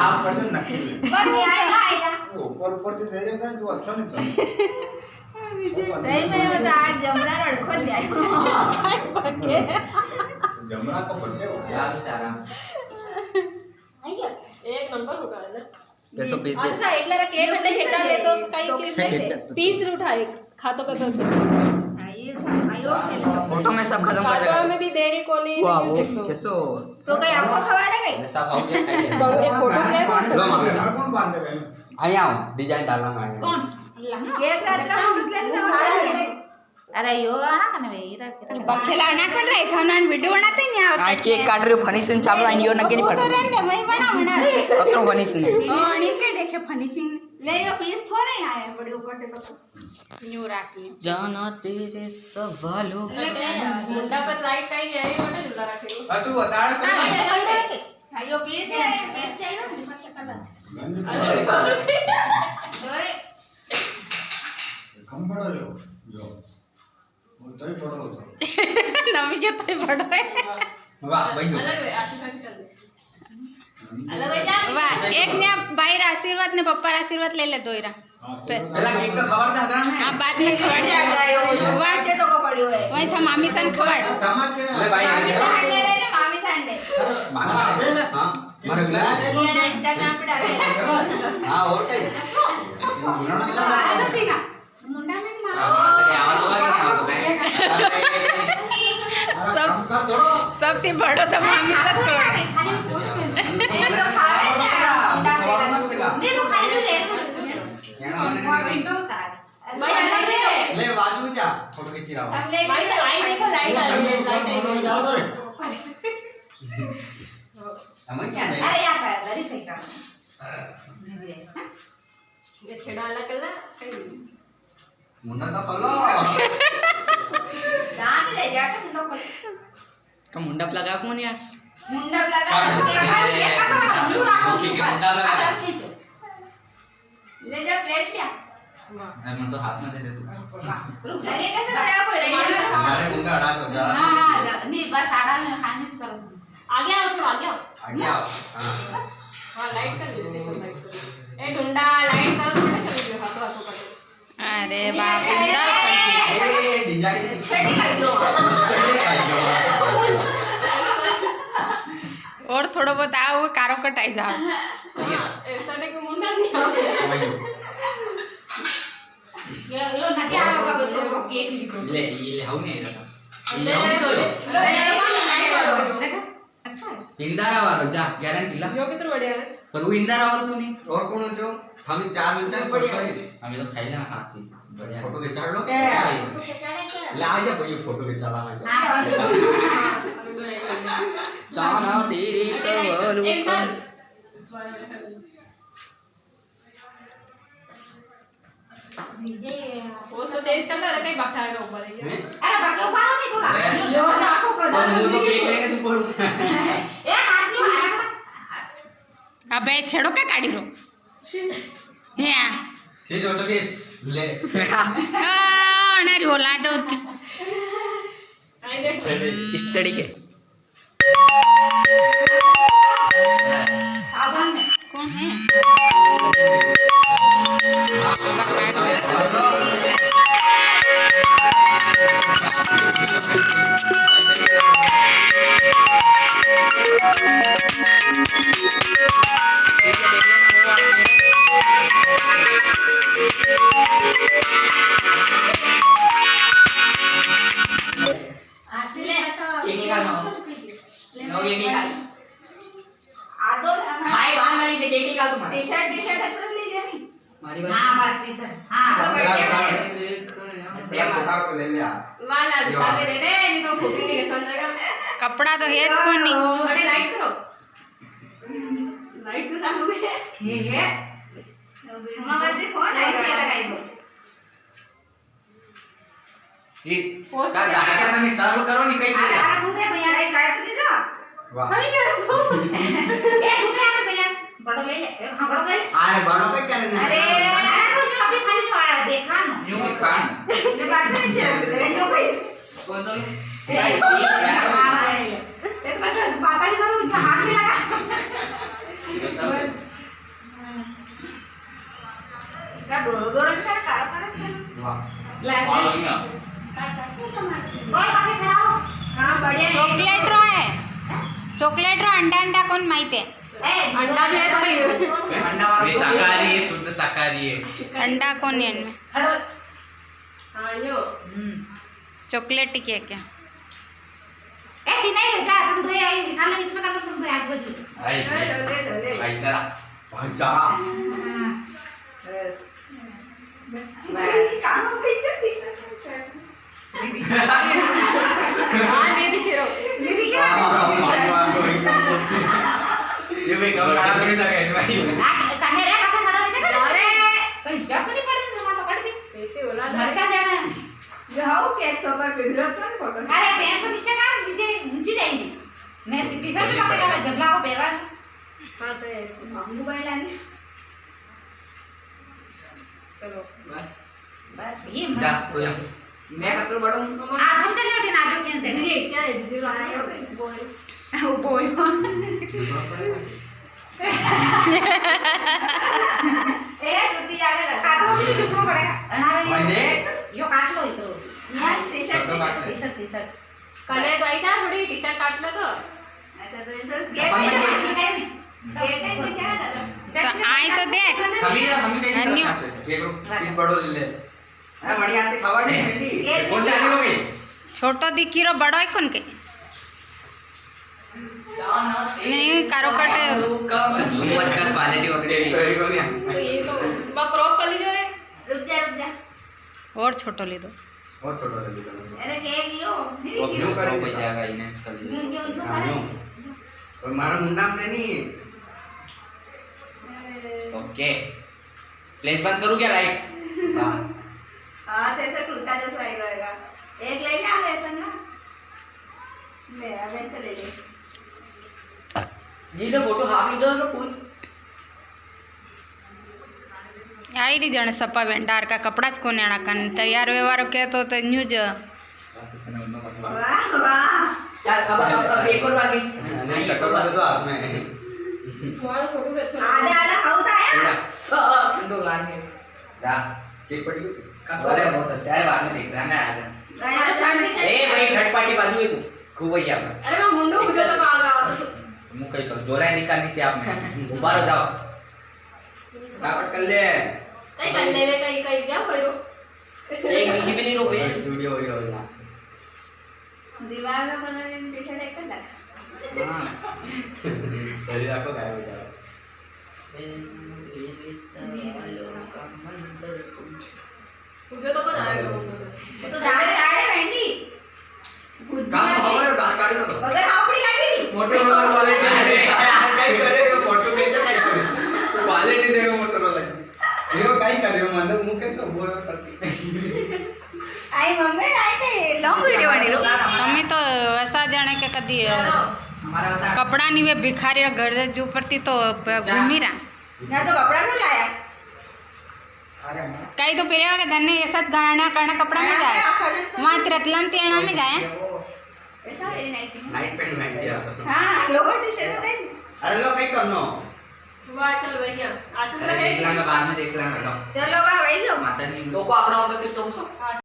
नाम पढ़ दे नकली बस ये आएगा ऊपर ऊपर से दे रहे थे तो अच्छा नहीं था सही में बता आज जमरा लड़को जाए जमरा को पढ़ते हो यार से आराम आइए एक नंबर होगा ना कैसो पीस दे आज का एक लड़ा केक अंडे खेचा ले तो कहीं पीस उठा एक खातो का तो आइए आइयो फोटो में सब खत्म कर खातो देगा में भी देरी कोली वाह नहीं देखतो कैसो तो कहीं आपको खवाड़ा गई सब हो गया खाई एक फोटो ले लो मामी सर कौन बांध दे गए आई आओ डिजाइन डालना मैं कौन केक रात फोटो ले अरे यो आना कने वे इरा बखेला ना कर रहे थे ना वीडियो बनाते नहीं आ आ केक काट रहे फिनिशिंग चालू है यो नगे नहीं तो पड़ रहने वही बना अकरो फिनिशिंग है और इनके देखे फिनिशिंग ले यो पीस थोड़े आए बड़े ऊपर तो न्यू राखी जाना तेरे सवालों मुंडा पर लाइट आई है ये बड़ा जुला रखे तू बता आइयो पीस चाहिए ना कम पढ़ो यो वो तो ही पढ़ो नवी के तो बड़ा है वाह भाई अलग है आशीष की चल अलग है जा वाह एक ने भाई आशीर्वाद ने पप्पा आशीर्वाद ले ले दोइरा पहला केक का खबर था हगरा में अब बाद में खबर आ गयो वाटे तो को पड़ियो है वही था मामी सन खबर समाज के ले भाई मामी संडे ले ना मामी संडे माना हां मारे बुला ये ना इंस्टाग्राम पे डाले हां और कहीं हेलो ठीक है मुंडा में सब सब थी बड़ो तो मामी सन खबर नहीं तो खाली ले भाई अलग ले बाजू में जा फोटो खींच रहा हूं हम ले भाई लाइट देखो लाइट आई है लाइट आई जाओ तो हमें क्या है अरे यार लड़ी सही कर ये छेड़ा अलग करना मुन्ना का खोलो दांत ले जाके मुंडा खोल तो मुंडा लगा कौन यार मुंडा लगा ले जा प्लेट लिया मैं तो हाथ में दे दे तू रुक जा ये कैसे खड़ा कोई रही है हमारे मुंडा अड़ा दो जा हां नहीं बस आड़ा में खाने करो आगे आओ थोड़ा आगे आओ आगे आओ हां हां लाइट कर दे ए ढूंढा लाइट कर थोड़ा कर दे हाथों हाथों कर अरे बाप रे ए डिजाइन छेड़ी कर लो और थोड़ा बहुत आओ वो कारो कटाई जाओ ऐसा नहीं कि मुंडा नहीं आओ यो नदी आ होगा तो केक लिखो ले ये हाउ नहीं रहता ये हाउ नहीं तो ले देखा अच्छा है इंदारा वालो जा गारंटी ला यो कितना बढ़िया है पर वो इंदारा वालो तो नहीं और कौन हो जो हम चार मिनट बढ़िया हमें तो खाई लेना हाथी बढ़िया फोटो खिंचा लो के ले आ जा भाई फोटो खिंचा ला जाना तेरे सवालों का वो तो तेज कर रहा है कहीं बैठा है ऊपर है अरे बाकी ऊपर नहीं थोड़ा लो आंखों पर और मुंह तो केक लेंगे तुम पर ए हाथ नहीं मारा अबे छेड़ो क्या काटी रो या ये फोटो खींच ले अनारी होला तो आई देख स्टडी के सावधान में कौन है टी-शर्ट हत्र लीजिए नहीं मारी हां बस टी-शर्ट हां सब बढ़िया फोटो को ले ले माला साले दे दे नहीं तो फूटी नहीं छोड़ देगा कपड़ा तो है कौन नहीं बड़े लाइट करो लाइट तो चालू है ये मगर देखो लाइट पे लगाई दो ये का गाड़ी का नाम सर्व करो नहीं कहीं अरे तू दे भैया लाइट काट दीजिए वाह खड़ी कर दो ए तू दे भैया बड़ो ले ले हां बड़ो ले अरे बड़ो तो क्या लेना अरे तू जो अभी खाली जो आ रहा देखा ना यूं ही खान ये बात नहीं चल रही है भाई कौन सा ये तो बात पापा ही करो जो हाथ में लगा अंडा कौन माहिती आहे अंडा भी है तो कहीं ये शाकाहारी है, शुद्ध शाकाहारी है। अंडा कौन है इनमें हाँ यो चॉकलेट की है क्या ए ती नाही जा तुम तो आई विशाल ने इसमें का तुम तो आज बजू भाई ले ले भाईचारा भाईचारा बस हाँ दीदी शिरो दीदी क्या ये भाई कब खाना थोड़ी था कहने भाई कन्ने रे का खड़ा हो जा अरे कहीं जब नहीं पड़े तो मां तो कट भी कैसे बोला मरचा जाना जाओ के तो पर बिगड़त तो नहीं पकड़ अरे पैर तो नीचे का नीचे नीचे जाएगी मैं टी शर्ट में पकड़ का जगला को पहनवा हाँ से मोबाइल आने चलो बस बस ये जा मस्त तो जा मैं कतरो बड़ो आ हम चले उठे ना आप खींच दे दीदी क्या है दीदी लाना है वो बोल ए टूटी जाके लगा काट लो भी चुपना पड़ेगा भाई अरे देख यो काट लो इधर यहाँ टी-शर्ट कपड़ा काट ले। टी शर्ट कले गई था थोड़ी टी शर्ट काट लो तो अच्छा तो इसे तो आई तो देख सभी कहीं अन्य- नहीं खास वैसे एक पीस बड़ो ले ए बढ़िया आते खावा नहीं बेटी कौन सा आदमी होगे छोटो दिखीरो बड़ो है कौन के नहीं कारो कटे जूम मत कर क्वालिटी वगैरह भी तो ये तो बक्रॉप कर लीजिए रे रुक जा और छोटो ले दो बहुत छोटा ले लो अरे केक यो वो क्यों कर जाएगा इनेंस कर लीजिए और मारा मुंडा में नहीं ओके प्लेस बंद करूं क्या लाइट हां हाँ तेरे टूटा जैसा ही रहेगा एक ले जा वैसा ना ले अब ऐसे ले ले जी तो फोटो हाफ लीधो तो फूल आई रही जण सपा भेंडार का कपड़ा ज कोने आना कन तैयार व्यवहार के तो न्यूज वाह वाह चल अब एक और बाकी नहीं कटोरा दे दो हाथ में तुम्हारा फोटो भी अच्छा आधे आधे खाऊता है ठंडो गान में जा केक पड़ी अरे बहुत अच्छा है बाद में देख रहा मैं आजा ए भाई थर्ड पार्टी बाजू है तू खूब भैया अरे मैं मुंडो मुझे तो आगा मुंह कहीं कर जोरा निकालनी से आपने ऊपर हो जाओ दापट कर ले कहीं कर ले कहीं कहीं क्या करो एक दिखी भी नहीं रो गई स्टूडियो हो गया दीवार का कलर इन टी-शर्ट एक कर लगा हां शरीर आपको गायब हो जाएगा मुझे तो पता है वो तो दाढ़ काढ़े वेंडी काम होगा दास गाड़ी में तो अगर हापड़ी लगी मोटोरोला क्वालिटी काय करे फोटो खींचा काय करे क्वालिटी देखो मोटोरोला की ये काय कर रहे हो मन मुंह कैसे बोल करती आई मम्मी आई ते लॉन्ग वीडियो बनी लो તમે તો ऐसा जाने के कदी हमारा बता कपड़ा नहीं वे भिखारी घर जो परती तो घूमी रहा ना तो कपड़ा नहीं लाया अरे कई तो पहले वाले धन्य ये सब गाना करना कपड़ा में जाए वहाँ तिरतलम तेरना में जाए ऐसा वेरी नाइस नाइट पैंट में किया हां लोअर टी-शर्ट में अरे लो कहीं करनो वाह चल भैया आशीष अरे देख लांगा बाद में देख लांगा चलो बा भाई लो माता नहीं लोगों अपना ऑफिस तो